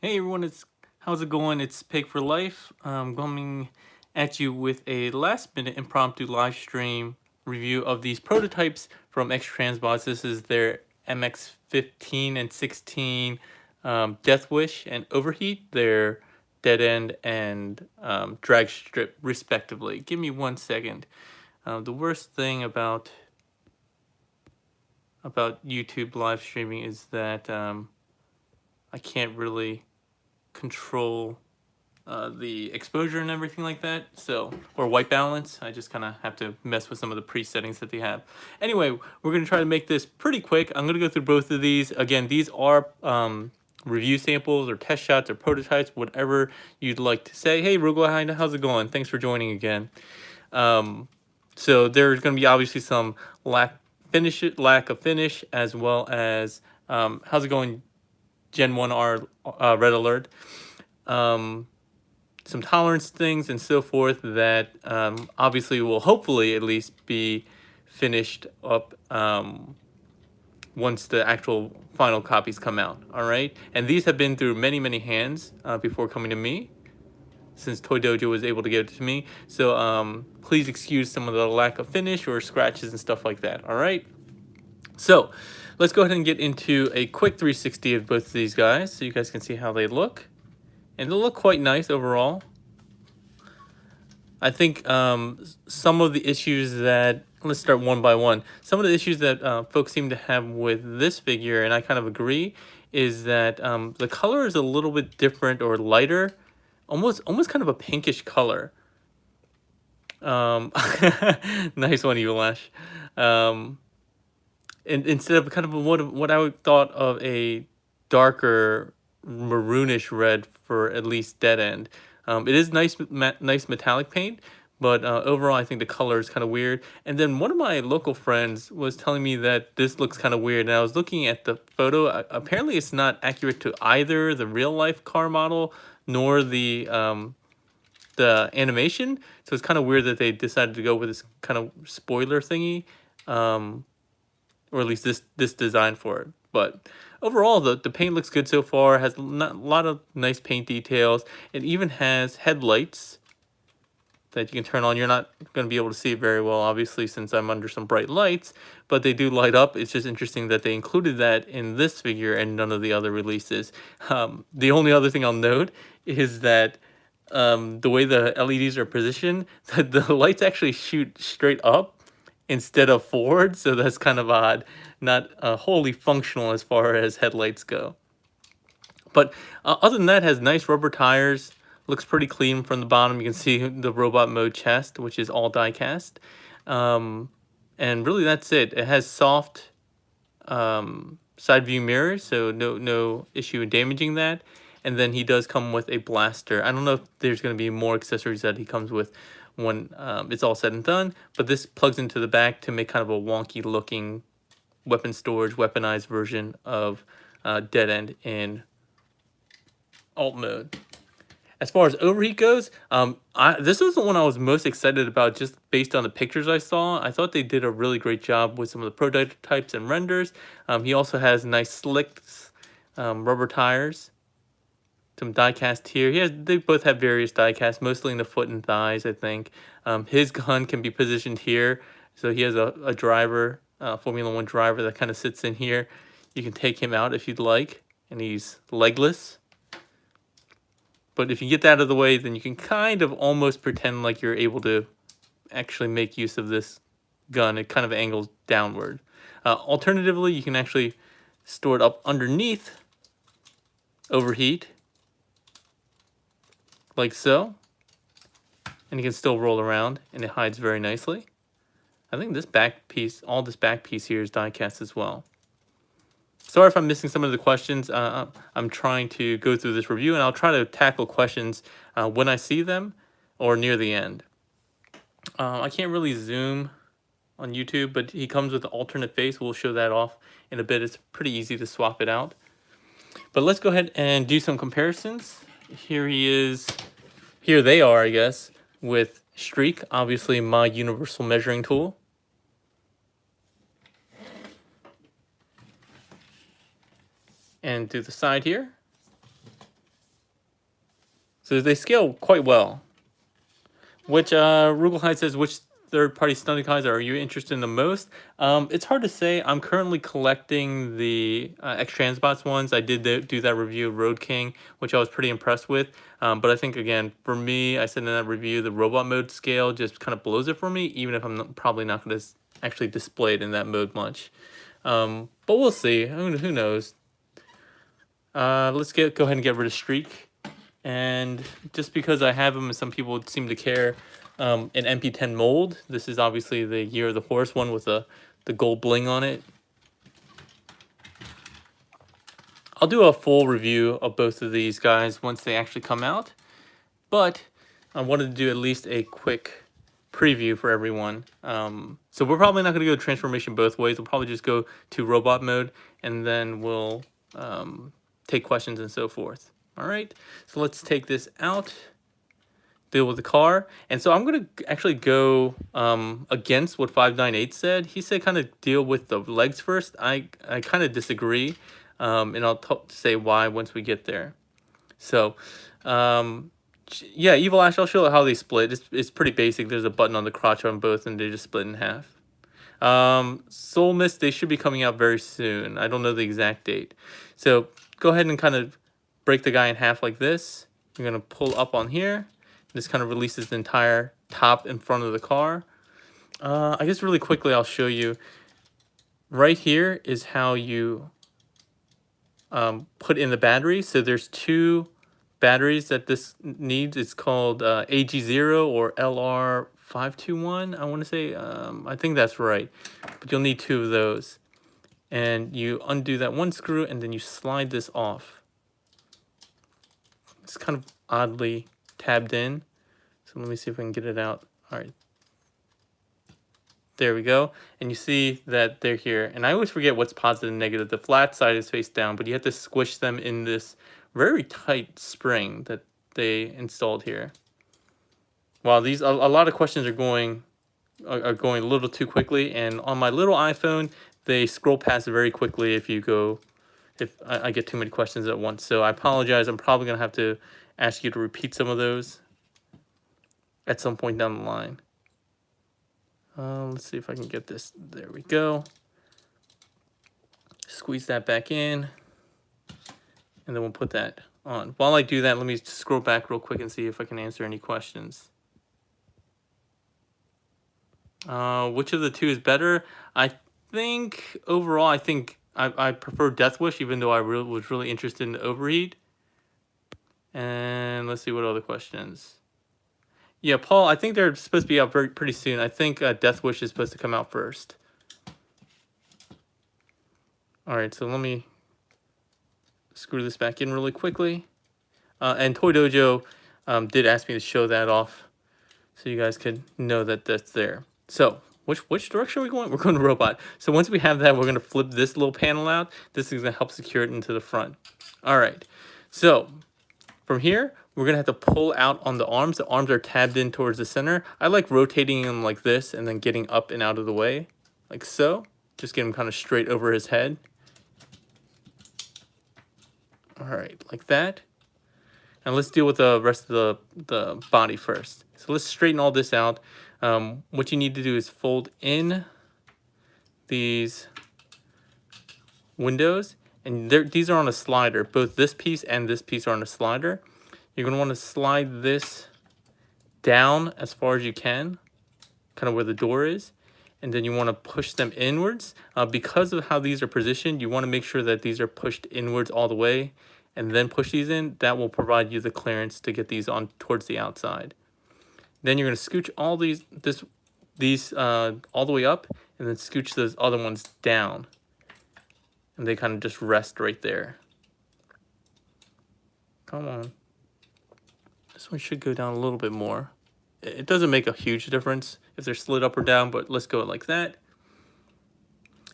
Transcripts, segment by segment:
Hey everyone, how's it going? It's Pig for Life. I'm coming at you with a last-minute impromptu live stream review of these prototypes from X-Transbots. This is their MX-15 and 16 Deathwish and Overheat, their dead end and drag strip respectively. Give me 1 second. The worst thing about YouTube live streaming is that I can't really control the exposure and everything like that, so, or white balance. I just kind of have to mess with some of the presettings that they have. Anyway, we're going to try to make this pretty quick. I'm going to go through both of these. Again, these are review samples or test shots or prototypes, whatever you'd like to say. Hey Rugla, how's it going? Thanks for joining again. So there's going to be obviously some lack of finish, as well as how's it going, Gen 1R Red Alert. Some tolerance things and so forth that obviously will hopefully at least be finished up once the actual final copies come out. All right, and these have been through many hands before coming to me, since Toy Dojo was able to give it to me. So please excuse some of the lack of finish or scratches and stuff like that. All right, so let's go ahead and get into a quick 360 of both of these guys so you guys can see how they look. And they look quite nice overall. I think some of the issues that, let's start one by one. Some of the issues that folks seem to have with this figure, and I kind of agree, is that the color is a little bit different or lighter, almost kind of a pinkish color. Nice one, Elash. And instead of kind of what I would thought of a darker maroonish red for at least Dead End. It is nice metallic paint, but overall I think the color is kind of weird. And then one of my local friends was telling me that this looks kind of weird, and I was looking at the photo. Apparently it's not accurate to either the real life car model nor the animation, so it's kind of weird that they decided to go with this kind of spoiler thingy, or at least this design for it. But overall, the paint looks good so far. Has a lot of nice paint details. It even has headlights that you can turn on. You're not going to be able to see it very well, obviously, since I'm under some bright lights, but they do light up. It's just interesting that they included that in this figure and none of the other releases. The only other thing I'll note is that the way the LEDs are positioned, the lights actually shoot straight up instead of forward, so that's kind of odd. Not wholly functional as far as headlights go. But other than that, has nice rubber tires. Looks pretty clean from the bottom. You can see the robot mode chest, which is all die cast. And really that's it. It has soft side view mirrors, so no issue in damaging that. And then he does come with a blaster. I don't know if there's going to be more accessories that he comes with when it's all said and done, but this plugs into the back to make kind of a wonky looking weapon storage, weaponized version of Dead End in alt mode. As far as Overheat goes, this was the one I was most excited about just based on the pictures I saw. I thought they did a really great job with some of the prototypes and renders. He also has nice slicks, rubber tires, some die-cast here. They both have various die-casts, mostly in the foot and thighs, I think. His gun can be positioned here, so he has a driver, Formula 1 driver that kind of sits in here. You can take him out if you'd like, and he's legless. But if you get that out of the way, then you can kind of almost pretend like you're able to actually make use of this gun. It kind of angles downward. Alternatively, you can actually store it up underneath Overheat, like so, and you can still roll around, and it hides very nicely. I think this back piece, all this back piece here is die cast as well. Sorry if I'm missing some of the questions. I'm trying to go through this review, and I'll try to tackle questions when I see them or near the end. I can't really zoom on YouTube, but he comes with an alternate face. We'll show that off in a bit. It's pretty easy to swap it out. But let's go ahead and do some comparisons. Here he is. Here they are, I guess, with Streak, obviously my universal measuring tool. And to the side here, So they scale quite well. Which Rugelheim says, which third-party stunning guys are you interested in the most? It's hard to say. I'm currently collecting the X-Transbots ones. I did do that review of Road King, which I was pretty impressed with. But I think, again, for me, I said in that review, the robot mode scale just kind of blows it for me, even if I'm probably not going to actually display it in that mode much. But we'll see. Who knows? Let's go ahead and get rid of Streak. And just because I have them and some people seem to care, an MP10 mold. This is obviously the Year of the Horse one with the gold bling on it. I'll do a full review of both of these guys once they actually come out. But I wanted to do at least a quick preview for everyone. So we're probably not going to go transformation both ways. We'll probably just go to robot mode, and then we'll take questions and so forth. All right, so let's take this out, deal with the car. And so I'm going to actually go against what 598 said. He said kind of deal with the legs first. I kind of disagree, and I'll say why once we get there. So, yeah, Evil Ash, I'll show how they split. It's pretty basic. There's a button on the crotch on both, and they just split in half. Soul Mist, they should be coming out very soon. I don't know the exact date. So go ahead and kind of break the guy in half like this. You're going to pull up on here. This kind of releases the entire top in front of the car. I guess really quickly I'll show you. Right here is how you put in the battery. So there's two batteries that this needs. It's called AG0 or LR521. I want to say, I think that's right. But you'll need two of those. And you undo that one screw and then you slide this off. It's kind of oddly tabbed in. So let me see if I can get it out. All right. There we go. And you see that they're here. And I always forget what's positive and negative. The flat side is face down, but you have to squish them in this very tight spring that they installed here. Wow, these a lot of questions are going a little too quickly, and on my little iPhone, they scroll past very quickly if I get too many questions at once. So I apologize. I'm probably gonna have to ask you to repeat some of those at some point down the line. Let's see if I can get this. There we go. Squeeze that back in, and then we'll put that on. While I do that, let me scroll back real quick and see if I can answer any questions. Which of the two is better? I think overall, I prefer Deathwish, even though I was really interested in Overheat. And let's see what other questions. Yeah, Paul, I think they're supposed to be out pretty soon. I think Deathwish is supposed to come out first. All right, so let me screw this back in really quickly. And Toy Dojo did ask me to show that off so you guys could know that that's there. So which direction are we going? We're going to robot. So once we have that, we're going to flip this little panel out. This is going to help secure it into the front. All right, so from here, we're going to have to pull out on the arms. The arms are tabbed in towards the center. I like rotating them like this and then getting up and out of the way, like so. Just get him kind of straight over his head. All right, like that. And let's deal with the rest of the body first. So let's straighten all this out. What you need to do is fold in these windows. And these are on a slider. Both this piece and this piece are on a slider. You're going to want to slide this down as far as you can, kind of where the door is. And then you want to push them inwards. Because of how these are positioned, you want to make sure that these are pushed inwards all the way. And then push these in. That will provide you the clearance to get these on towards the outside. Then you're going to scooch all these all the way up, and then scooch those other ones down. And they kind of just rest right there. Come on. This one should go down a little bit more. It doesn't make a huge difference if they're slid up or down, but let's go like that.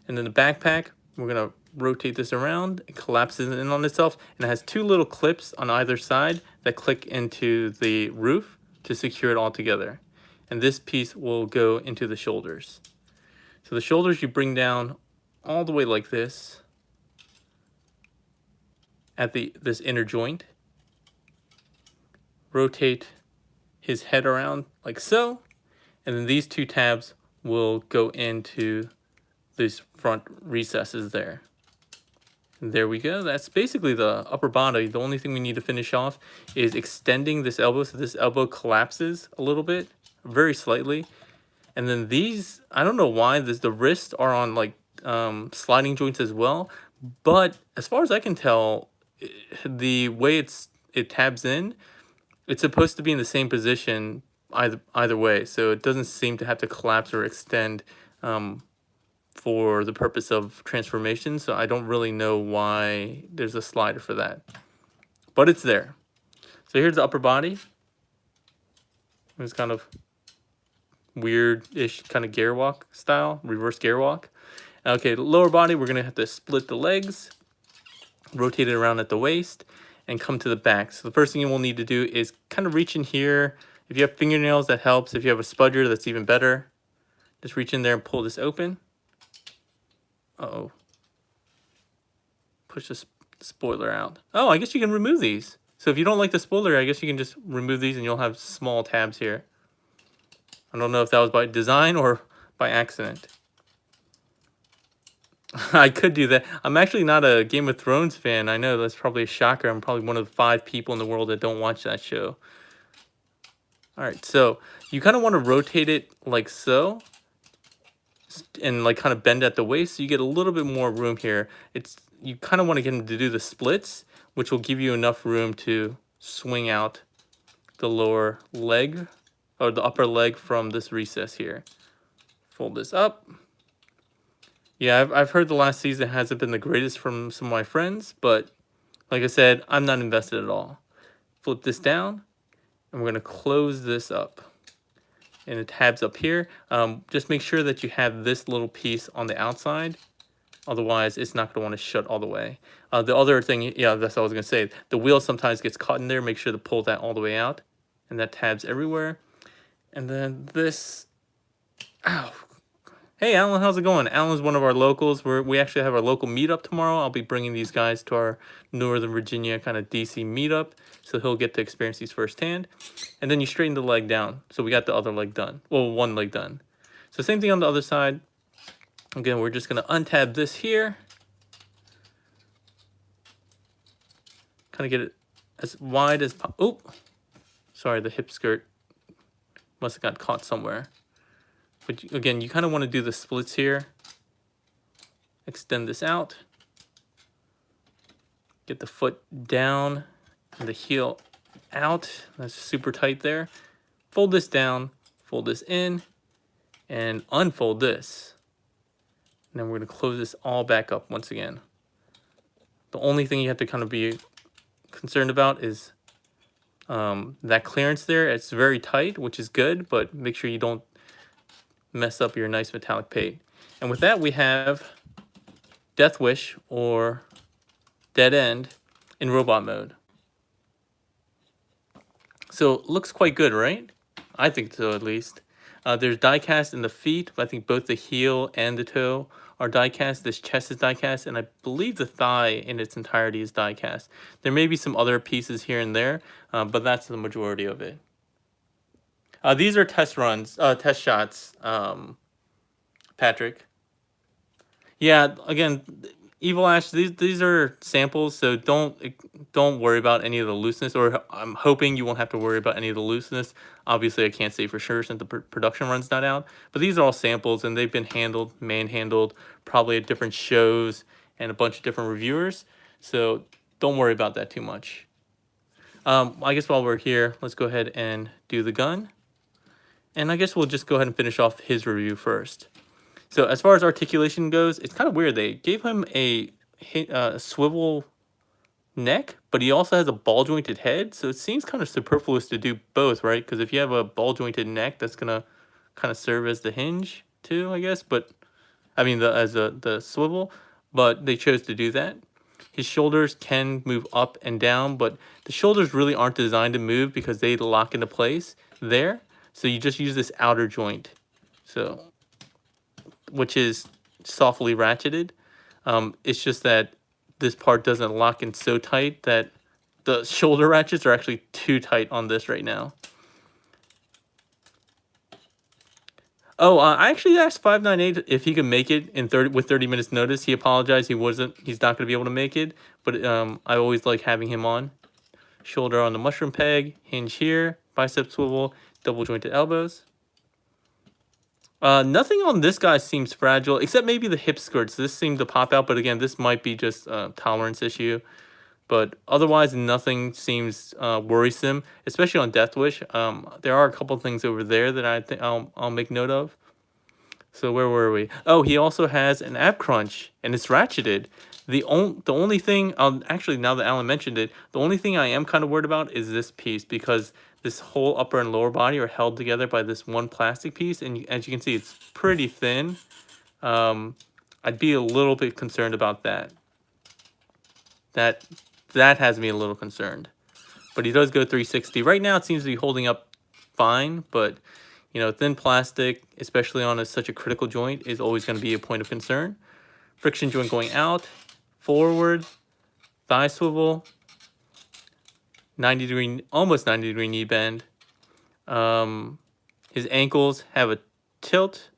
And then the backpack, we're going to rotate this around. It collapses in on itself, and it has two little clips on either side that click into the roof to secure it all together. And this piece will go into the shoulders. So the shoulders you bring down all the way like this at this inner joint. rotate his head around like so, and then these two tabs will go into these front recesses there. And there we go. That's basically the upper body. The only thing we need to finish off is extending this elbow so this elbow collapses a little bit, very slightly. And then these, I don't know why, the wrists are on like sliding joints as well. But as far as I can tell, the way it tabs in, it's supposed to be in the same position either way. So it doesn't seem to have to collapse or extend for the purpose of transformation. So I don't really know why there's a slider for that. But it's there. So here's the upper body. It's kind of weird-ish kind of gear walk style, reverse gear walk. Okay, the lower body, we're gonna have to split the legs, rotate it around at the waist, and come to the back. So the first thing you will need to do is kind of reach in here. If you have fingernails, that helps. If you have a spudger, that's even better. Just reach in there and pull this open. Uh-oh. Push the spoiler out. Oh, I guess you can remove these. So if you don't like the spoiler, I guess you can just remove these and you'll have small tabs here. I don't know if that was by design or by accident. I could do that. I'm actually not a Game of Thrones fan. I know that's probably a shocker. I'm probably one of the 5 people in the world that don't watch that show. Alright, so you kind of want to rotate it like so. And like kind of bend at the waist so you get a little bit more room here. You kind of want to get him to do the splits, which will give you enough room to swing out the lower leg or the upper leg from this recess here. Fold this up. Yeah, I've heard the last season hasn't been the greatest from some of my friends, but like I said, I'm not invested at all. Flip this down, and we're going to close this up. And it tabs up here. Just make sure that you have this little piece on the outside. Otherwise, it's not going to want to shut all the way. The other thing, yeah, that's what I was going to say. The wheel sometimes gets caught in there. Make sure to pull that all the way out. And that tabs everywhere. And then this... Ow. Hey, Alan, how's it going? Alan's one of our locals. We actually have our local meetup tomorrow. I'll be bringing these guys to our Northern Virginia kind of DC meetup. So he'll get to experience these firsthand. And then you straighten the leg down. So we got the other leg done. Well, one leg done. So same thing on the other side. Again, we're just going to untab this here. Kind of get it as wide as... Oh, sorry, the hip skirt must have got caught somewhere. But again, you kind of want to do the splits here. Extend this out. Get the foot down and the heel out. That's super tight there. Fold this down, fold this in, and unfold this. And then we're going to close this all back up once again. The only thing you have to kind of be concerned about is that clearance there. It's very tight, which is good, but make sure you don't mess up your nice metallic paint. And with that, we have Deathwish or Dead End in robot mode. So it looks quite good, right? I think so, at least. There's die cast in the feet. I think both the heel and the toe are die cast. This chest is die cast, and I believe the thigh in its entirety is die cast. There may be some other pieces here and there, but that's the majority of it. These are test runs, test shots, Patrick. Yeah, again, Evil Ash, these are samples, so don't worry about any of the looseness, or I'm hoping you won't have to worry about any of the looseness. Obviously, I can't say for sure since the production run's not out, but these are all samples, and they've been manhandled, probably at different shows and a bunch of different reviewers, so don't worry about that too much. I guess while we're here, let's go ahead and do the gun. And I guess we'll just go ahead and finish off his review first. So as far as articulation goes, it's kind of weird. They gave him a swivel neck, but he also has a ball-jointed head. So it seems kind of superfluous to do both, right? Because if you have a ball-jointed neck, that's going to kind of serve as the hinge too, I guess. But I mean, as the swivel. But they chose to do that. His shoulders can move up and down, but the shoulders really aren't designed to move because they lock into place there. So you just use this outer joint, which is softly ratcheted. It's just that this part doesn't lock in so tight that the shoulder ratchets are actually too tight on this right now. Oh, I actually asked 598 if he could make it in 30 minutes notice. He apologized. He's not going to be able to make it. But I always like having him on. Shoulder on the mushroom peg, hinge here, bicep swivel, double jointed elbows. Nothing on this guy seems fragile, except maybe the hip skirts. This seemed to pop out, but again, this might be just a tolerance issue. But otherwise, nothing seems worrisome, especially on Deathwish. There are a couple things over there that I think I'll make note of. So where were we? Oh, he also has an ab crunch, and it's ratcheted. The only thing, actually, now that Alan mentioned it, the only thing I am kind of worried about is this piece, because this whole upper and lower body are held together by this one plastic piece, and as you can see, it's pretty thin. I'd be a little bit concerned about that. That has me a little concerned. But he does go 360. Right now, it seems to be holding up fine, but you know, thin plastic, especially on such a critical joint, is always going to be a point of concern. Friction joint going out, forward, thigh swivel, 90-degree, almost 90-degree knee bend. His ankles have a tilt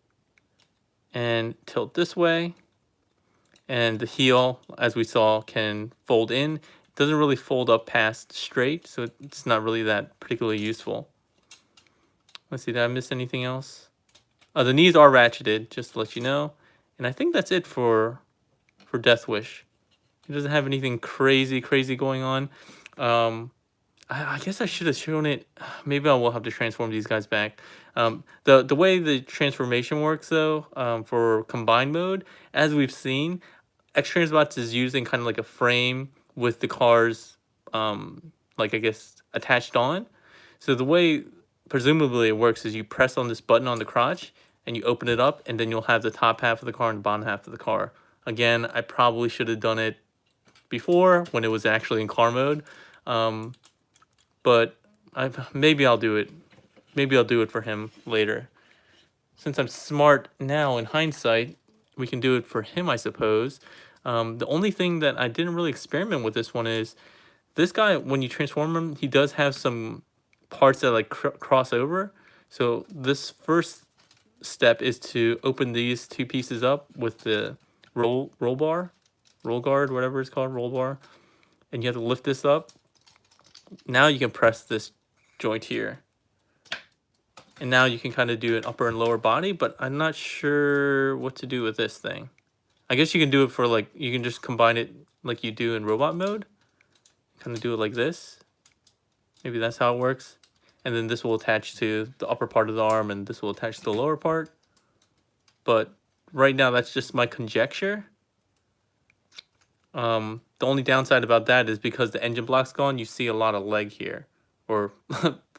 and tilt this way. And the heel, as we saw, can fold in. It doesn't really fold up past straight, so it's not really that particularly useful. Let's see, did I miss anything else? The knees are ratcheted, just to let you know. And I think that's it for Deathwish. He doesn't have anything crazy going on. I guess I should have shown it. Maybe I will have to transform these guys back. The way the transformation works, though, for combined mode, as we've seen, X-Transbots is using kind of like a frame with the cars, like I guess, attached on. So the way presumably it works is you press on this button on the crotch and you open it up, and then you'll have the top half of the car and the bottom half of the car. Again, I probably should have done it before when it was actually in car mode, but maybe I'll do it. Maybe I'll do it for him later. Since I'm smart now in hindsight, we can do it for him, I suppose. The only thing that I didn't really experiment with this one is this guy, when you transform him, he does have some parts that like cross over. So this first step is to open these two pieces up with the roll guard, whatever it's called, roll bar, and you have to lift this up. Now you can press this joint here, and now you can kind of do an upper and lower body, but I'm not sure what to do with this thing. I guess you can do it for like, you can just combine it like you do in robot mode, kind of do it like this. Maybe that's how it works. And then this will attach to the upper part of the arm, and this will attach to the lower part. But right now, that's just my conjecture. The only downside about that is because the engine block's gone, you see a lot of leg here. Or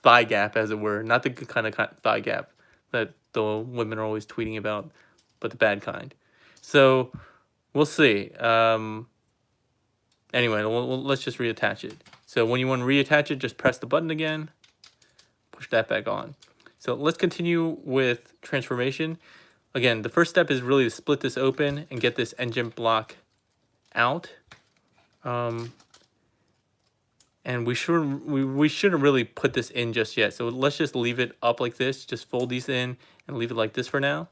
thigh gap, as it were. Not the good kind of thigh gap that the women are always tweeting about, but the bad kind. So, we'll see. Anyway, let's just reattach it. So when you want to reattach it, just press the button again. Push that back on. So let's continue with transformation. Again, the first step is really to split this open and get this engine block out. And we shouldn't really put this in just yet. So let's just leave it up like this. Just fold these in and leave it like this for now.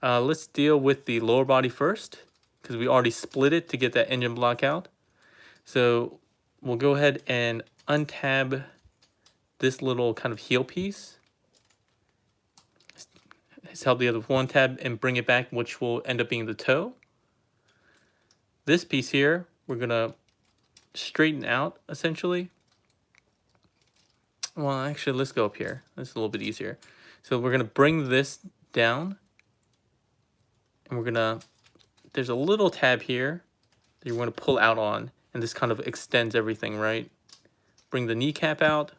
Let's deal with the lower body first, because we already split it to get that engine block out. So we'll go ahead and untab this little kind of heel piece. It's held together with one tab and bring it back, which will end up being the toe. This piece here, we're gonna straighten out essentially. Well, actually, let's go up here. That's a little bit easier. So we're gonna bring this down, and we're gonna, there's a little tab here that you want to pull out on, and this kind of extends everything, right? Bring the kneecap out.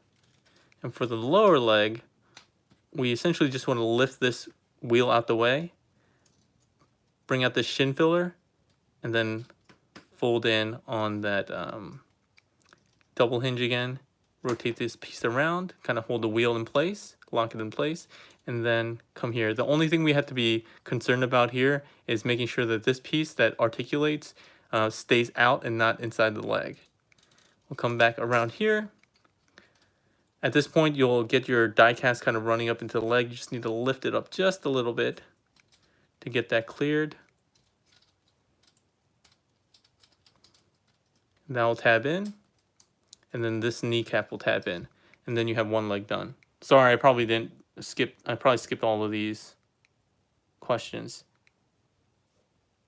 And for the lower leg, we essentially just want to lift this wheel out the way, bring out the shin filler, and then fold in on that double hinge again. Rotate this piece around, kind of hold the wheel in place, lock it in place, and then come here. The only thing we have to be concerned about here is making sure that this piece that articulates stays out and not inside the leg. We'll come back around here. At this point, you'll get your die cast kind of running up into the leg. You just need to lift it up just a little bit to get that cleared. That will tab in, and then this kneecap will tab in, and then you have one leg done. Sorry, I probably skipped all of these questions.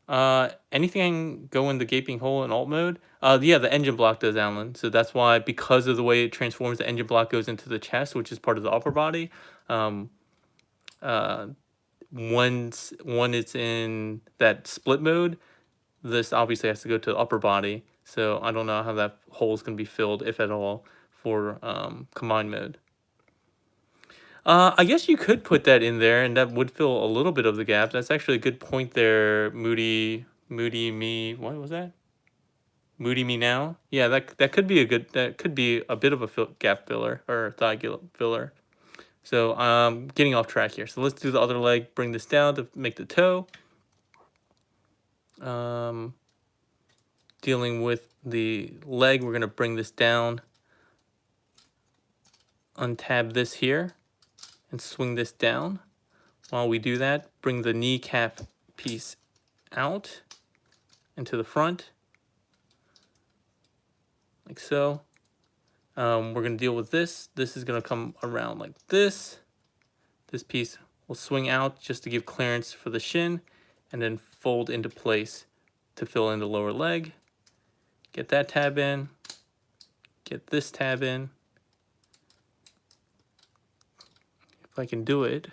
Anything go in the gaping hole in alt mode? Yeah, the engine block does, Alan. So that's why, because of the way it transforms, the engine block goes into the chest, which is part of the upper body. When it's in that split mode, this obviously has to go to the upper body. So I don't know how that hole is going to be filled, if at all, for combined mode. I guess you could put that in there, and that would fill a little bit of the gap. That's actually a good point there, Moody Me. What was that? Moody Me Now. Yeah, that could be a bit of a gap filler or thigh filler. So getting off track here. So let's do the other leg. Bring this down to make the toe. Dealing with the leg, we're gonna bring this down. Untab this here and swing this down. While we do that, bring the kneecap piece out and to the front, like so. We're going to deal with this. This is going to come around like this. This piece will swing out just to give clearance for the shin, and then fold into place to fill in the lower leg. Get that tab in. Get this tab in. If I can do it.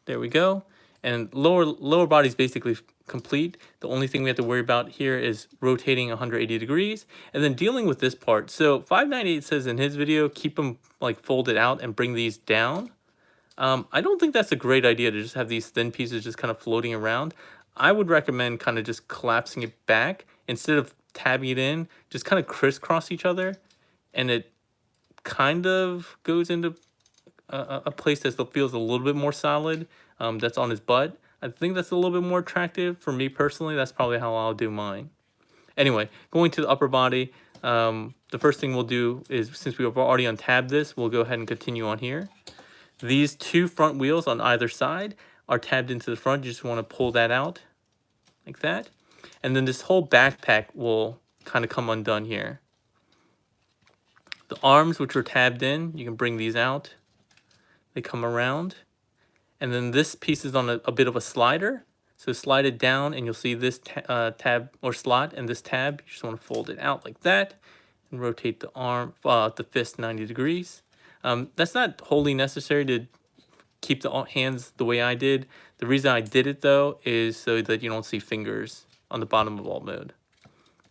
There we go. And lower body is basically complete. The only thing we have to worry about here is rotating 180 degrees and then dealing with this part. So 598 says in his video, keep them like folded out and bring these down. I don't think that's a great idea to just have these thin pieces just kind of floating around. I would recommend kind of just collapsing it back instead of tabbing it in, just kind of crisscross each other, and it kind of goes into a place that feels a little bit more solid. That's on his butt. I think that's a little bit more attractive for me personally. That's probably how I'll do mine. Anyway, going to the upper body, the first thing we'll do is, since we've already untabbed this, we'll go ahead and continue on here. These two front wheels on either side are tabbed into the front. You just want to pull that out like that. And then this whole backpack will kind of come undone here. The arms, which are tabbed in, you can bring these out. They come around. And then this piece is on a bit of a slider. So slide it down and you'll see this tab or slot and this tab. You just want to fold it out like that and rotate the fist 90 degrees. That's not wholly necessary to keep the hands the way I did. The reason I did it though is so that you don't see fingers on the bottom of alt mode.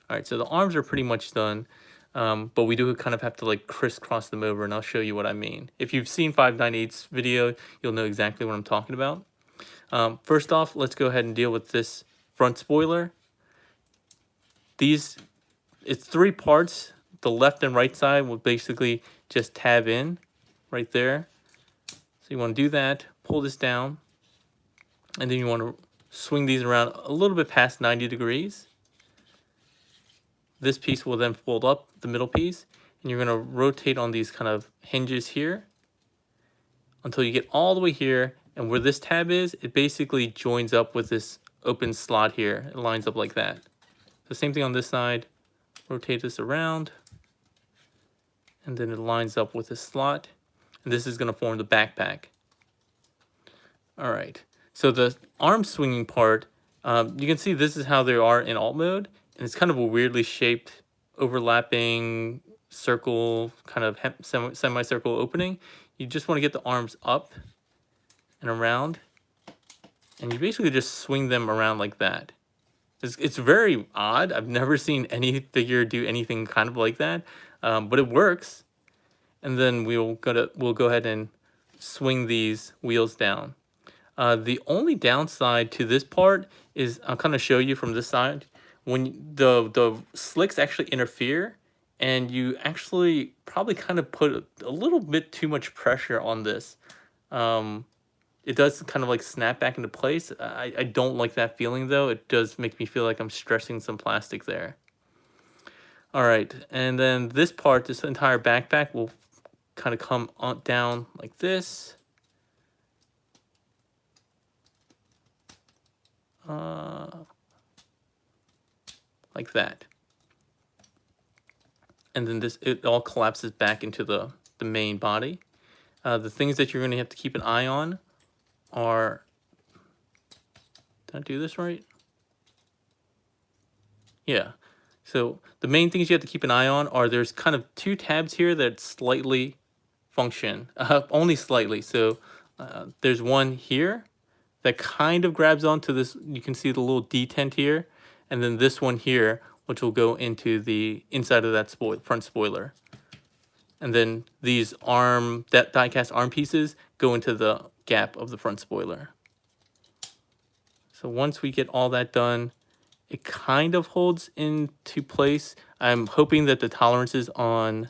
All right, so the arms are pretty much done. But we do kind of have to like crisscross them over, and I'll show you what I mean. If you've seen 598's video, you'll know exactly what I'm talking about. First off, let's go ahead and deal with this front spoiler. It's 3 parts. The left and right side will basically just tab in right there. So you want to do that, pull this down, and then you want to swing these around a little bit past 90 degrees. This piece will then fold up, the middle piece, and you're going to rotate on these kind of hinges here until you get all the way here. And where this tab is, it basically joins up with this open slot here. It lines up like that. The same thing on this side. Rotate this around, and then it lines up with this slot. And this is going to form the backpack. All right. So the arm swinging part, you can see this is how they are in alt mode. And it's kind of a weirdly shaped, overlapping circle, kind of semicircle opening. You just want to get the arms up and around. And you basically just swing them around like that. It's very odd. I've never seen any figure do anything kind of like that. But it works. And then we'll go ahead and swing these wheels down. The only downside to this part is, I'll kind of show you from this side. When the slicks actually interfere, and you actually probably kind of put a little bit too much pressure on this, it does kind of like snap back into place. I don't like that feeling though. It does make me feel like I'm stressing some plastic there. All right, and then this part, this entire backpack will kind of come on down like this. Like that. And then it all collapses back into the main body. The things that you're going to have to keep an eye on are, did I do this right? Yeah. So the main things you have to keep an eye on are there's kind of two tabs here that slightly function, only slightly. So there's one here that kind of grabs onto this. You can see the little detent here, and then this one here, which will go into the inside of that front spoiler. And then these die-cast arm pieces go into the gap of the front spoiler. So once we get all that done, it kind of holds into place. I'm hoping that the tolerances on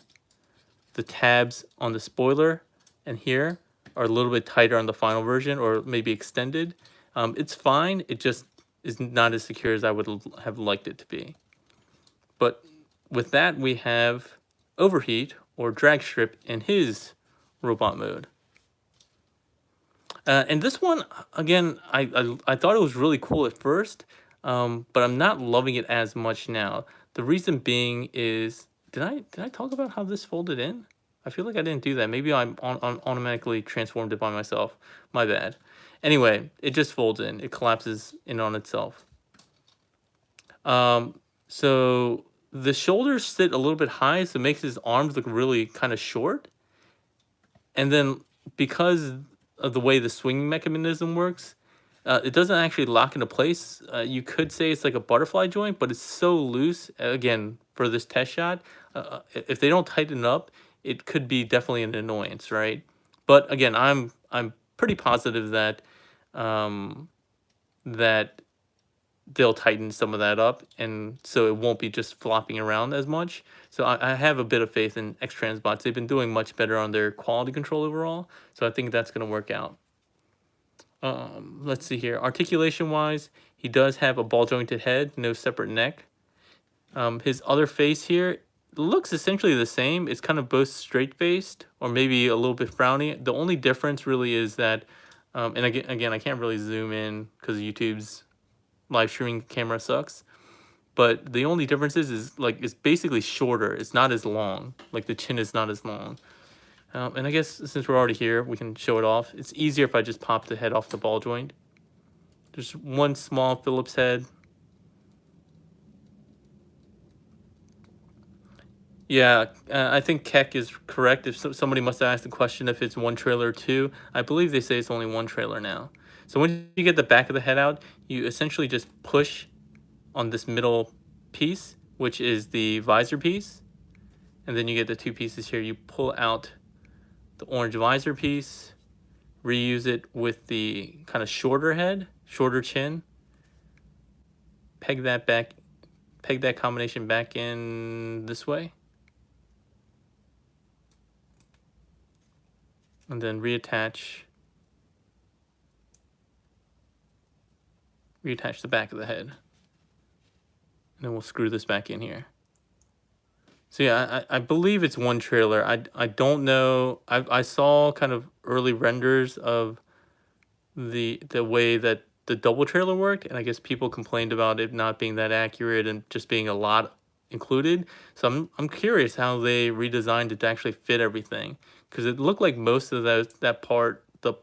the tabs on the spoiler and here are a little bit tighter on the final version, or maybe extended. It's fine. It just is not as secure as I would have liked it to be. But with that, we have Overheat, or drag strip, in his robot mode. And this one, again, I thought it was really cool at first, but I'm not loving it as much now. The reason being is, did I talk about how this folded in? I feel like I didn't do that. Maybe I automatically transformed it by myself. My bad. Anyway, it just folds in. It collapses in on itself. So the shoulders sit a little bit high, so it makes his arms look really kind of short. And then because of the way the swinging mechanism works, it doesn't actually lock into place. You could say it's like a butterfly joint, but it's so loose. Again, for this test shot, if they don't tighten it up, it could be definitely an annoyance, right? But again, I'm pretty positive that that they'll tighten some of that up, and so it won't be just flopping around as much. So I have a bit of faith in X-Transbots. They've been doing much better on their quality control overall, so I think that's going to work out. Let's see here. Articulation-wise, he does have a ball-jointed head, no separate neck. His other face here looks essentially the same. It's kind of both straight-faced, or maybe a little bit frowny. The only difference really is that, and again, I can't really zoom in because YouTube's live streaming camera sucks, but the only difference is like it's basically shorter. It's not as long. Like the chin is not as long. And I guess since we're already here, we can show it off. It's easier if I just pop the head off the ball joint. There's one small Phillips head. Yeah, I think Keck is correct. If somebody must have asked the question if it's one trailer or two, I believe they say it's only one trailer now. So when you get the back of the head out, you essentially just push on this middle piece, which is the visor piece, and then you get the two pieces here. You pull out the orange visor piece, reuse it with the kind of shorter head, shorter chin, peg that combination back in this way, and then reattach the back of the head. And then we'll screw this back in here. So yeah, I believe it's one trailer. I don't know. I saw kind of early renders of the way that the double trailer worked, and I guess people complained about it not being that accurate and just being a lot included. So I'm curious how they redesigned it to actually fit everything, because it looked like most of that part, the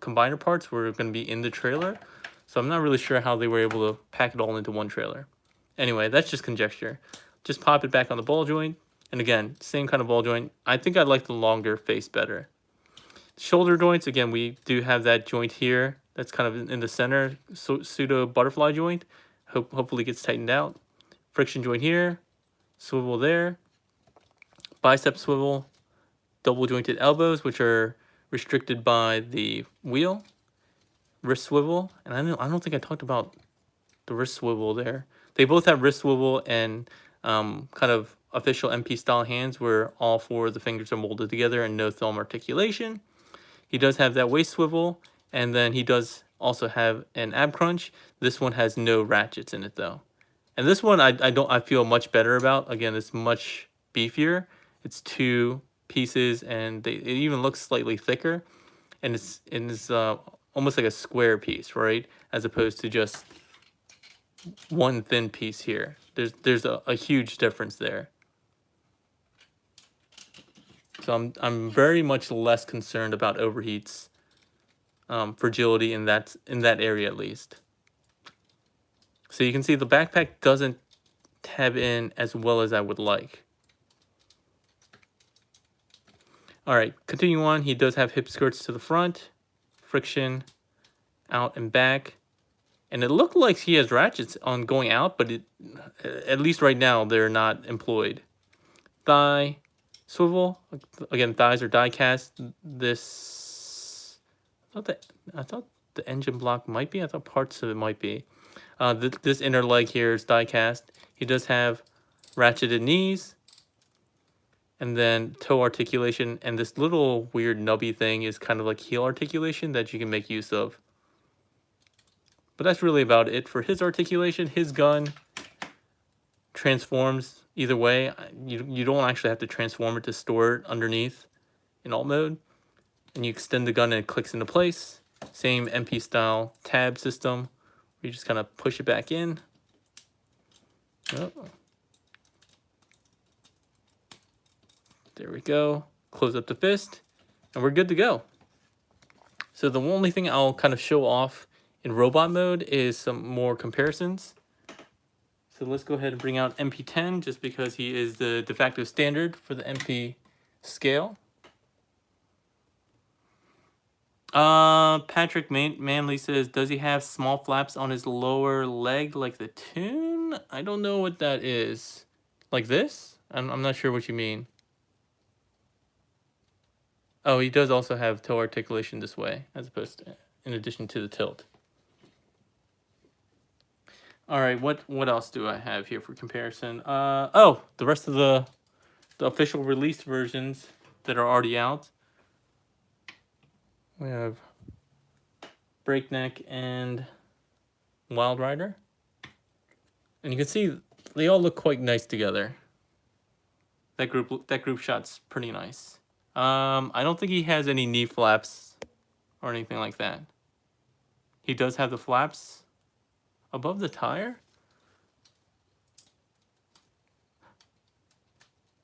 combiner parts, were going to be in the trailer. So I'm not really sure how they were able to pack it all into one trailer. Anyway, that's just conjecture. Just pop it back on the ball joint. And again, same kind of ball joint. I think I like the longer face better. Shoulder joints, again, we do have that joint here. That's kind of in the center, pseudo butterfly joint. Hopefully gets tightened out. Friction joint here, swivel there. Bicep swivel, double jointed elbows, which are restricted by the wheel. Wrist swivel, and I don't think I talked about the wrist swivel there. They both have wrist swivel and kind of official MP style hands where all four of the fingers are molded together and no thumb articulation. He does have that waist swivel, and then he does also have an ab crunch. This one has no ratchets in it though. And this one I feel much better about. Again, it's much beefier. It's 2 pieces, and it even looks slightly thicker, and it's almost like a square piece, right? As opposed to just one thin piece here. There's a huge difference there. So I'm very much less concerned about overheats, fragility in that area at least. So you can see the backpack doesn't tab in as well as I would like. All right, continuing on, he does have hip skirts to the front, friction out and back, and it looked like he has ratchets on going out, but at least right now they're not employed. Thigh swivel, again, thighs are die cast. This I thought the engine block might be. I thought parts of it might be. This inner leg here is die cast. He does have ratcheted knees, and then toe articulation, and this little weird nubby thing is kind of like heel articulation that you can make use of. But that's really about it for his articulation. His gun transforms either way. You don't actually have to transform it to store it underneath in alt mode. And you extend the gun and it clicks into place. Same MP style tab system, where you just kind of push it back in. Oh. There we go. Close up the fist, and we're good to go. So the only thing I'll kind of show off in robot mode is some more comparisons. So let's go ahead and bring out MP10, just because he is the de facto standard for the MP scale. Patrick Manley says, does he have small flaps on his lower leg like the Toon? I don't know what that is. Like this? I'm not sure what you mean. Oh, he does also have toe articulation this way, as opposed to, in addition to the tilt. All right, what else do I have here for comparison? Oh, the rest of the official release versions that are already out. We have Breakneck and Wild Rider. And you can see they all look quite nice together. That group shot's pretty nice. I don't think he has any knee flaps or anything like that. He does have the flaps above the tire.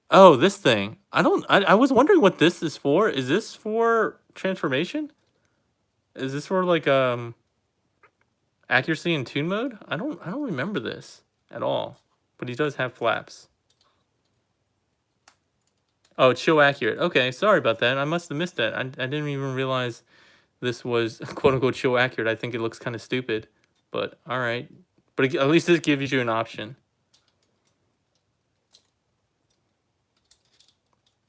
Oh, this thing. I was wondering what this is for. Is this for transformation? Is this for like accuracy in tune mode? I don't remember this at all. But he does have flaps. Oh, it's show accurate. Okay, sorry about that. I must have missed that. I didn't even realize this was quote unquote show accurate. I think it looks kind of stupid, but all right. But at least this gives you an option.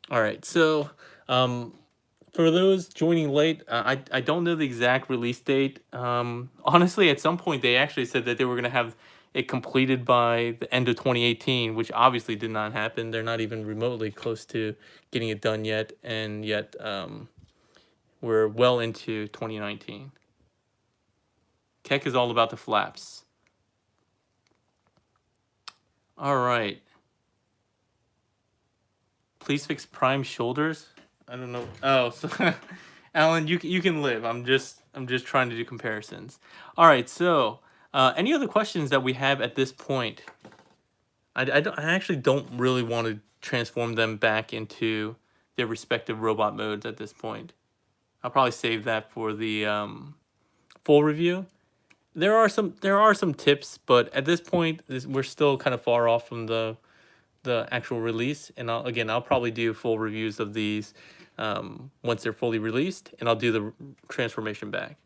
All right, so for those joining late, I don't know the exact release date. Honestly, at some point they actually said that they were going to have it completed by the end of 2018, which obviously did not happen. They're not even remotely close to getting it done yet, and yet we're well into 2019. Keck is all about the flaps. All right. Please fix prime shoulders. I don't know. Oh, so Alan, you can live. I'm just trying to do comparisons. All right. So, any other questions that we have at this point? I actually don't really want to transform them back into their respective robot modes at this point. I'll probably save that for the full review. There are some tips, but at this point, we're still kind of far off from the actual release, and I'll probably do full reviews of these once they're fully released, and I'll do the transformation back.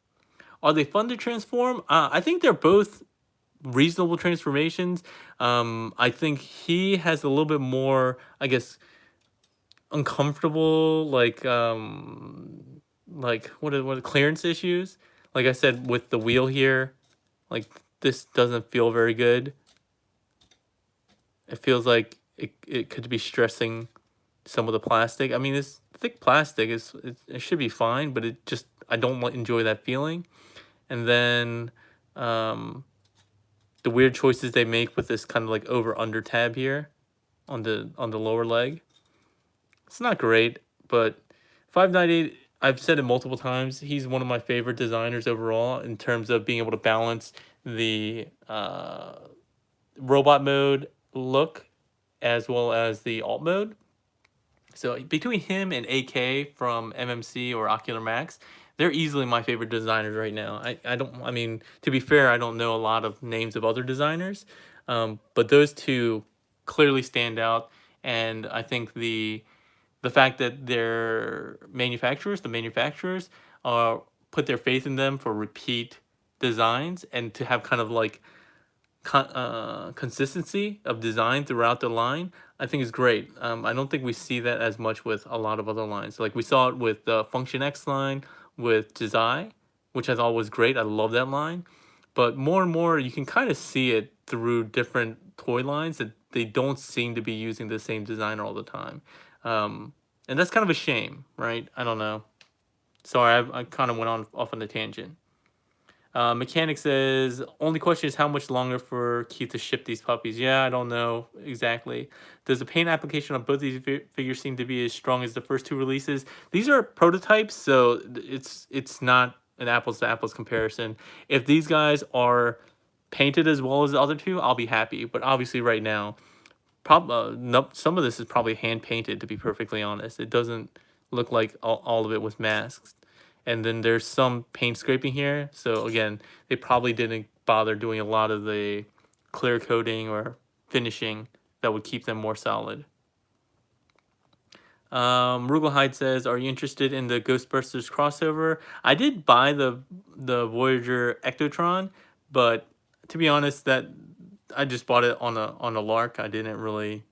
Are they fun to transform? I think they're both reasonable transformations. I think he has a little bit more, I guess, uncomfortable, like what clearance issues. Like I said, with the wheel here, like this doesn't feel very good. It feels like it could be stressing some of the plastic. I mean, this thick plastic it should be fine, but it just, I don't enjoy that feeling. And then the weird choices they make with this kind of like over under tab here on the lower leg. It's not great, but 598, I've said it multiple times, he's one of my favorite designers overall in terms of being able to balance the robot mode look as well as the alt mode. So between him and AK from MMC or Ocular Max, they're easily my favorite designers right now. I mean, to be fair, I don't know a lot of names of other designers, but those two clearly stand out. And I think the fact that they're manufacturers, the manufacturers, put their faith in them for repeat designs and to have kind of like consistency of design throughout the line, I think is great. I don't think we see that as much with a lot of other lines. Like we saw it with the Function X line with Jizai, which I thought was great. I love that line. But more and more, you can kind of see it through different toy lines that they don't seem to be using the same designer all the time. And that's kind of a shame, right? I don't know. Sorry, I kind of went off on a tangent. Mechanic says, only question is how much longer for Keith to ship these puppies. Yeah, I don't know exactly. Does the paint application on both these figures seem to be as strong as the first two releases? These are prototypes, so it's not an apples to apples comparison. If these guys are painted as well as the other two, I'll be happy. But obviously right now, some of this is probably hand painted, to be perfectly honest. It doesn't look like all of it was masked. And then there's some paint scraping here. So again, they probably didn't bother doing a lot of the clear coating or finishing that would keep them more solid. Rugelheid says, are you interested in the Ghostbusters crossover? I did buy the Voyager Ectotron, but to be honest, that I just bought it on a lark. I didn't really,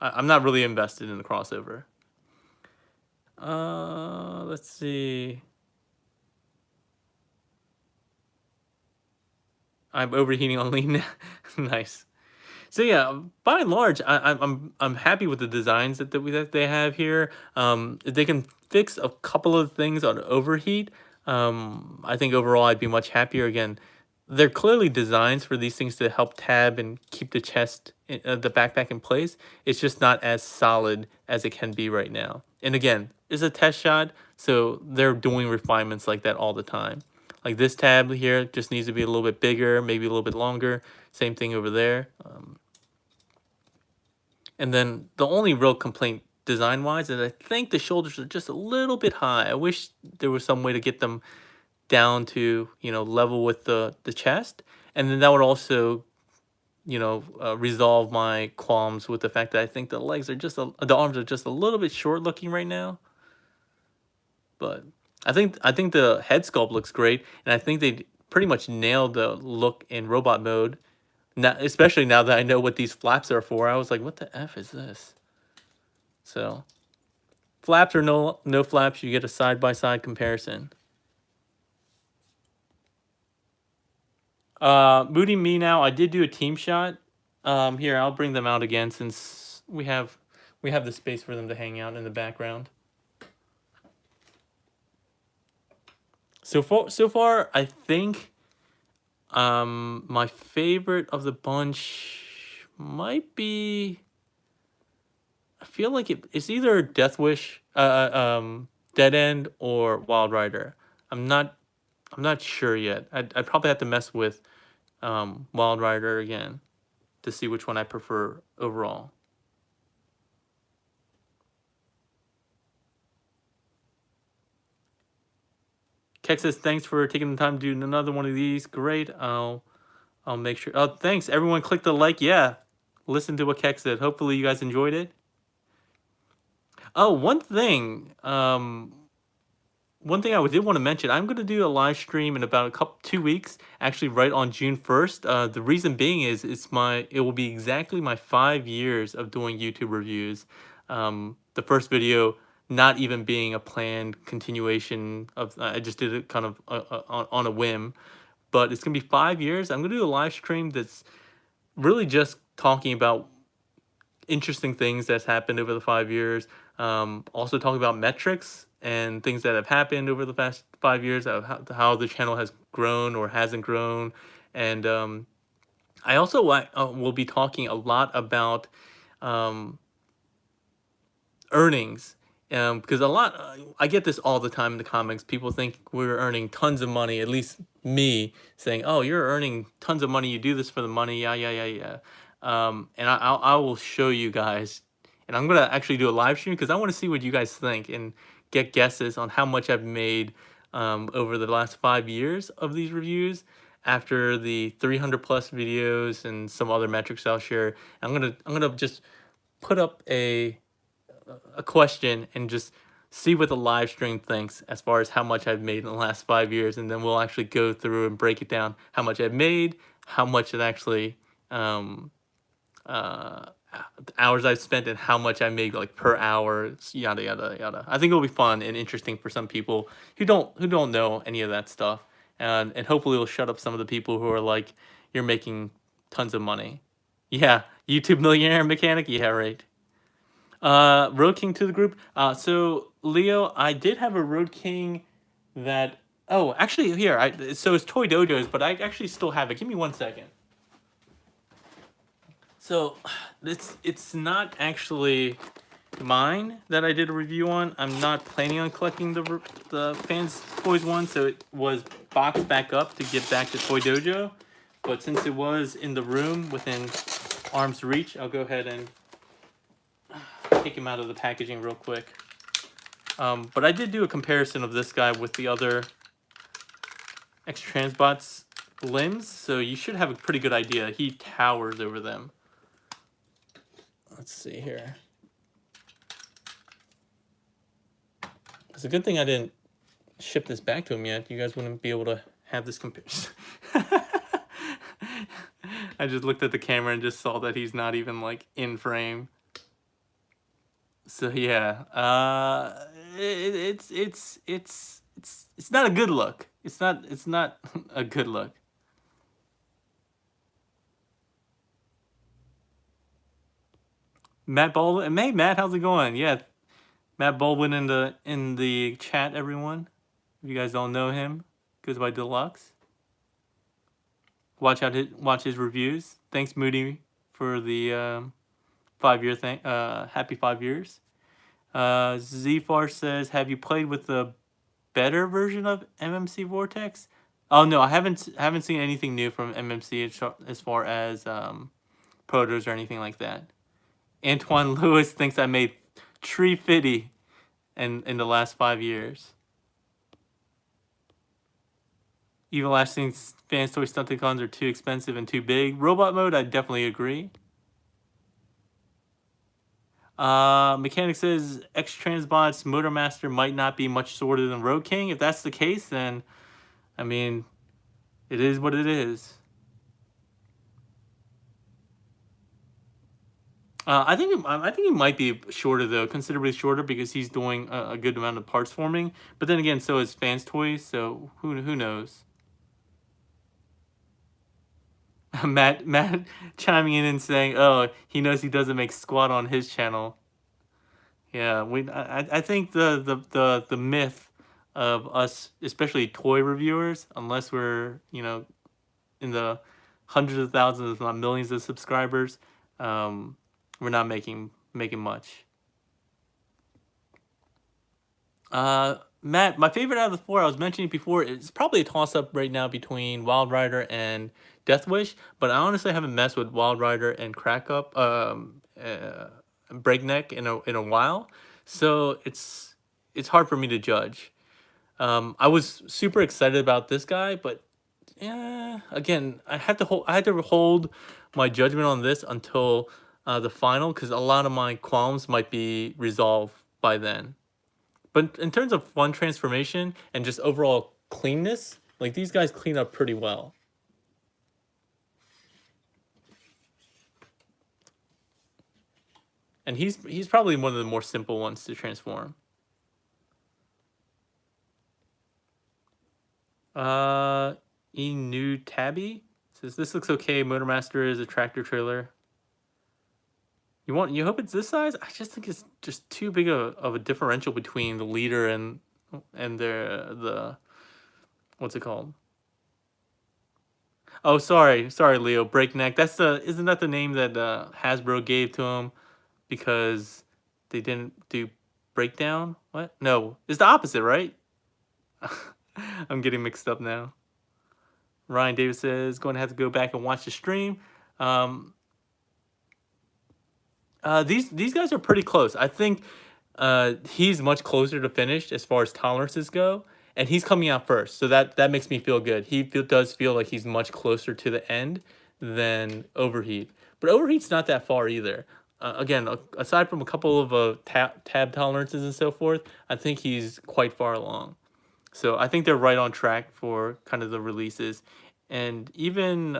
I'm not really invested in the crossover. Let's see. I'm overheating on lean. Nice. So yeah, by and large, I'm happy with the designs that they have here. If they can fix a couple of things on overheat, I think overall I'd be much happier. Again, they're clearly designs for these things to help tab and keep the chest, the backpack in place. It's just not as solid as it can be right now. And again, it's a test shot, so they're doing refinements like that all the time. Like this tab here just needs to be a little bit bigger, maybe a little bit longer. Same thing over there. And then the only real complaint design-wise is I think the shoulders are just a little bit high. I wish there was some way to get them down to, level with the chest. And then that would also, resolve my qualms with the fact that I think the legs are the arms are just a little bit short looking right now. But I think the head sculpt looks great, and I think they pretty much nailed the look in robot mode. Now, especially now that I know what these flaps are for, I was like, "What the f is this?" So, flaps or no flaps, you get a side by side comparison. Moody Me Now, I did do a team shot. Here, I'll bring them out again since we have the space for them to hang out in the background. So far, I think my favorite of the bunch might be. I feel like it's either Deathwish, Dead End, or Wild Rider. I'm not sure yet. I'd probably have to mess with Wild Rider again to see which one I prefer overall. Keck says, thanks for taking the time to do another one of these. Great. I'll make sure. Oh, thanks. Everyone click the like. Yeah. Listen to what Keck said. Hopefully you guys enjoyed it. Oh, one thing I did want to mention, I'm going to do a live stream in about 2 weeks, actually right on June 1st. The reason being is it will be exactly my 5 years of doing YouTube reviews. The first video not even being a planned continuation of, I just did it kind of on a whim, but it's going to be 5 years. I'm going to do a live stream that's really just talking about interesting things that's happened over the 5 years. Also talking about metrics and things that have happened over the past 5 years, of how the channel has grown or hasn't grown. And I also will be talking a lot about um, earnings. Because a lot, I get this all the time in the comments. People think we're earning tons of money. At least me saying, "Oh, you're earning tons of money. You do this for the money." Yeah, yeah, yeah, yeah. And I will show you guys, and I'm gonna actually do a live stream because I want to see what you guys think and get guesses on how much I've made over the last 5 years of these reviews. After the 300 plus videos and some other metrics I'll share, I'm gonna just put up a question and just see what the live stream thinks as far as how much I've made in the last 5 years, and then we'll actually go through and break it down how much I've made, how much it actually um, uh, hours I've spent, and how much I made like per hour, yada yada yada. I think it'll be fun and interesting for some people who don't know any of that stuff, and hopefully it'll shut up some of the people who are like, you're making tons of money. Yeah, YouTube millionaire mechanic. Yeah, right. Road King to the group. So Leo, I did have a Road King that. Oh, actually, here. So it's Toy Dojo's, but I actually still have it. Give me 1 second. So, it's not actually mine that I did a review on. I'm not planning on collecting the fans toys one, so it was boxed back up to get back to Toy Dojo. But since it was in the room within arm's reach, I'll go ahead and take him out of the packaging real quick. But I did do a comparison of this guy with the other X-Transbots limbs, so you should have a pretty good idea. He towers over them. Let's see here. It's a good thing I didn't ship this back to him yet. You guys wouldn't be able to have this comparison. I just looked at the camera and just saw that he's not even like in frame. So yeah, it's not a good look. It's not a good look. Matt Baldwin, hey Matt, how's it going? Yeah, Matt Baldwin in the chat, everyone. If you guys don't know him, goes by Deluxe. Watch his reviews. Thanks Moody for the 5 year thing. Happy 5 years. Zfar says, have you played with the better version of MMC Vortex? Oh no, I haven't seen anything new from MMC as far as protos or anything like that. Antoine Lewis thinks I made Tree Fitty in the last 5 years. Everlasting Fans Toy Stunticons are too expensive and too big. Robot mode, I definitely agree. Mechanic says X-Transbots Motormaster might not be much shorter than Road King. If that's the case, then I mean, it is what it is. I think he might be shorter though, considerably shorter, because he's doing a good amount of parts forming. But then again, so is Fans Toys, so who knows? Matt chiming in and saying, "Oh, he knows he doesn't make squat on his channel." Yeah, I think the myth of us, especially toy reviewers, unless we're in the hundreds of thousands, if not millions of subscribers, we're not making much. Matt, my favorite out of the four, I was mentioning before, it's probably a toss-up right now between Wild Rider and Deathwish, but I honestly haven't messed with Wild Rider and Crack Up, Breakneck in a while, so it's hard for me to judge. I was super excited about this guy, but yeah, again, I had to hold my judgment on this until the final, because a lot of my qualms might be resolved by then. But in terms of fun transformation and just overall cleanness, like these guys clean up pretty well. And he's probably one of the more simple ones to transform. Inu Tabby says, this looks okay. Motormaster is a tractor trailer. You hope it's this size? I just think it's just too big of a differential between the leader and the what's it called? Oh, sorry, Leo. Breakneck. That's isn't that the name that Hasbro gave to him because they didn't do breakdown? What? No, it's the opposite, right? I'm getting mixed up now. Ryan Davis says going to have to go back and watch the stream. Um, these guys are pretty close. I think he's much closer to finished as far as tolerances go, and he's coming out first, so that makes me feel good. Does feel like he's much closer to the end than Overheat, but Overheat's not that far either. Again, aside from a couple of tab tolerances and so forth, I think he's quite far along. So I think they're right on track for kind of the releases, and even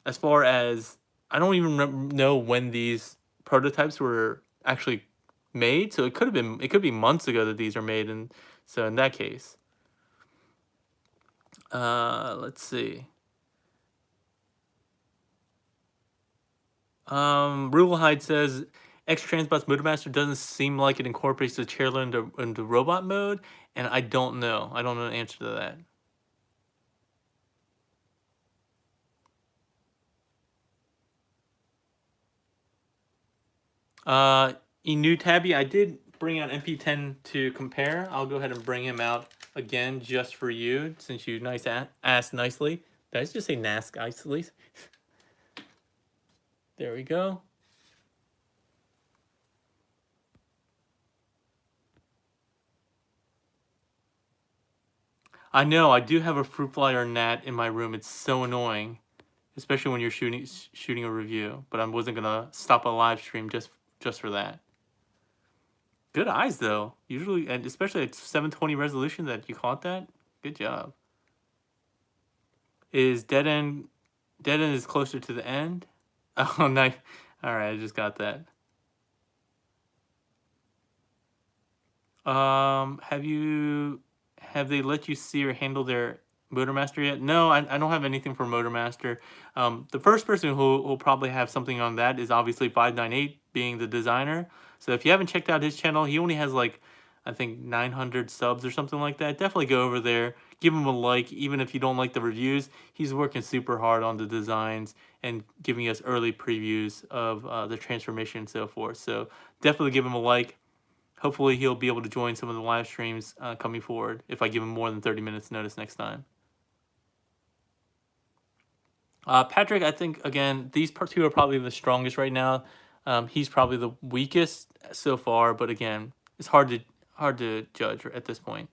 as far as I don't even know when these prototypes were actually made, so it could be months ago that these are made, and so in that case, let's see. Rulehyde says X-Transbots Motormaster doesn't seem like it incorporates the chairlift into robot mode, and I don't know. I don't know the answer to that. Inu Tabby, I did bring out MP10 to compare. I'll go ahead and bring him out again just for you, since you asked nicely. Did I just say nicely? There we go. I know, I do have a fruit fly or gnat in my room. It's so annoying, especially when you're shooting a review. But I wasn't gonna stop a live stream just for that. Good eyes though. Usually, and especially at 720 resolution, that you caught that. Good job. Is dead end? Dead end is closer to the end. Oh, nice. All right, I just got that. Have they let you see or handle their Motormaster yet? No, I don't have anything for Motormaster. The first person who will probably have something on that is obviously 598 being the designer. So if you haven't checked out his channel, he only has like, I think 900 subs or something like that. Definitely go over there, give him a like, even if you don't like the reviews. He's working super hard on the designs and giving us early previews of the transformation and so forth. So definitely give him a like. Hopefully he'll be able to join some of the live streams coming forward if I give him more than 30 minutes notice next time. Patrick, I think, again, these two are probably the strongest right now. He's probably the weakest so far, but again, it's hard to judge at this point.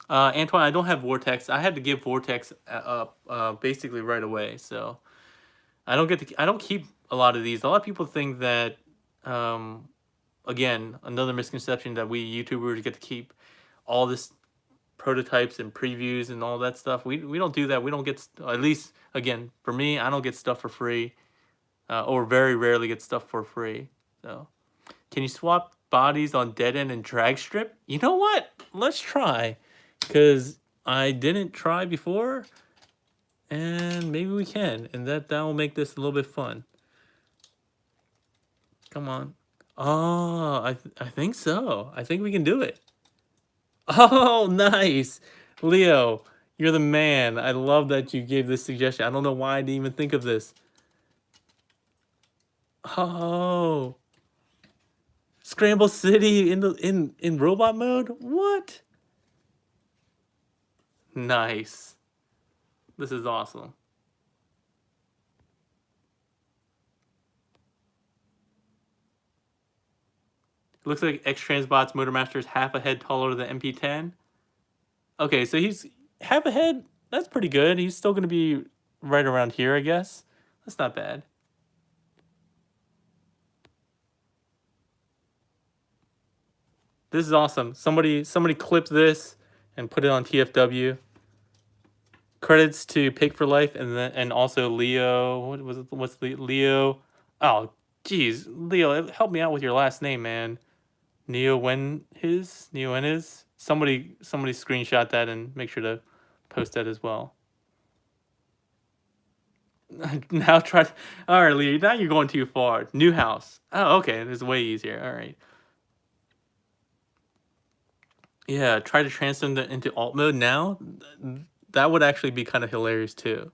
Antoine, I don't have Vortex. I had to give Vortex up basically right away, so I don't keep a lot of these. A lot of people think that, again, another misconception that we YouTubers get to keep all this prototypes and previews and all that stuff. We don't do that. We don't get, at least, again, for me, I don't get stuff for free, or very rarely get stuff for free. So, can you swap bodies on Dead End and Drag Strip? You know what? Let's try, because I didn't try before, and maybe we can, and that will make this a little bit fun. Come on. Oh, I think so. I think we can do it. Oh, nice. Leo, you're the man. I love that you gave this suggestion. I don't know why I didn't even think of this. Oh. Scramble City in robot mode? What? Nice. This is awesome. It looks like X-Transbots Motormaster is half a head taller than MP10. Okay, so he's half a head. That's pretty good. He's still going to be right around here, I guess. That's not bad. This is awesome. Somebody clip this and put it on TFW. Credits to Pig for Life and also Leo. What was it? What's Leo? Oh, geez, Leo, help me out with your last name, man. Neo his. Somebody screenshot that and make sure to post that as well. Now try. All right, Leo. Now you're going too far. New house. Oh, okay. It's way easier. All right. Yeah, try to transform them into alt mode now. That would actually be kind of hilarious too.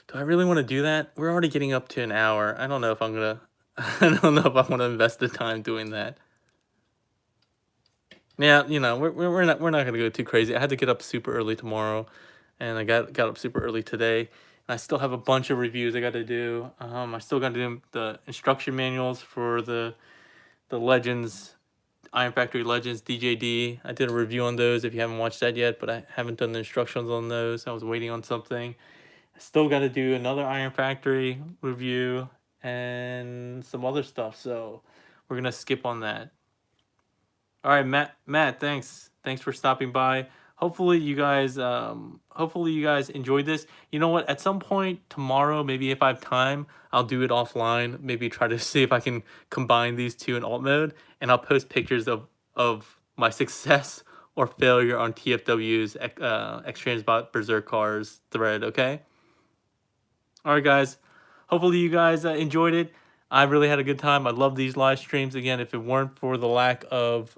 Do I really want to do that? We're already getting up to an hour. I don't know if I'm gonna. I don't know if I want to invest the time doing that. Yeah, we're not gonna go too crazy. I had to get up super early tomorrow, and I got up super early today. And I still have a bunch of reviews I got to do. I still got to do the instruction manuals for the Legends, Iron Factory Legends DJD. I did a review on those if you haven't watched that yet, but I haven't done the instructions on those. I was waiting on something. I still got to do another Iron Factory review and some other stuff, so we're gonna skip on that. All right, Matt, thanks for stopping by. Hopefully you guys enjoyed this. You know what? At some point tomorrow, maybe if I have time, I'll do it offline. Maybe try to see if I can combine these two in alt mode, and I'll post pictures of my success or failure on TFW's X-Transbot Berserk Cars thread. Okay. All right, guys. Hopefully you guys enjoyed it. I really had a good time. I love these live streams. Again, if it weren't for the lack of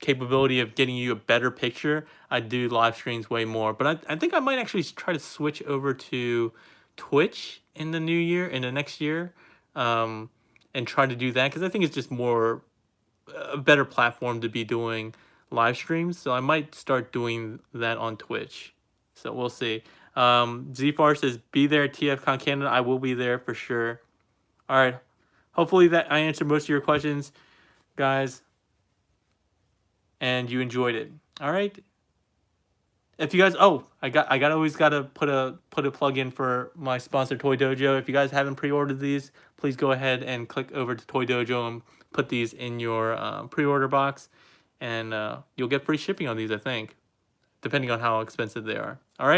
capability of getting you a better picture, I'd do live streams way more. But I think I might actually try to switch over to Twitch in the new year, in the next year, and try to do that because I think it's just more a better platform to be doing live streams. So I might start doing that on Twitch. So we'll see. Zfar says, be there at TFCon Canada. I will be there for sure. All right. Hopefully that I answered most of your questions, guys, and you enjoyed it. All right. If you guys, always gotta put a plug in for my sponsor Toy Dojo. If you guys haven't pre-ordered these, please go ahead and click over to Toy Dojo and put these in your pre-order box, and you'll get free shipping on these. I think, depending on how expensive they are. All right.